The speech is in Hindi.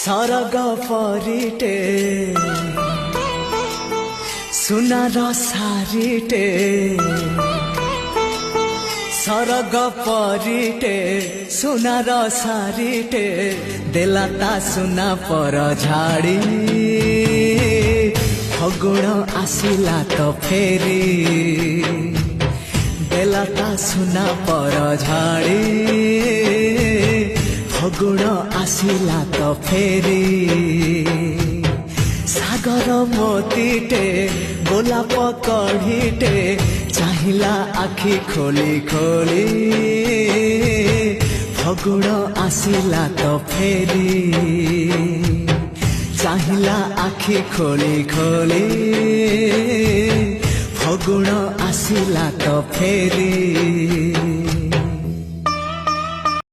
सरग परिटे सुनार सारिटे सरग परिटे सुनार सारिटे देलाता सुना पर झाड़ी फगुण आसिला तो फेरी देलाता सुना पर झाड़ी फगुण आसिला तो फेरी सागर मोतीटे गोलाप कढ़ीटे चाहिला आखि खोली खोली फगुण आसिला तो फेरी चाहिला आखि खोली खोली फगुण आसिला तो फेरी।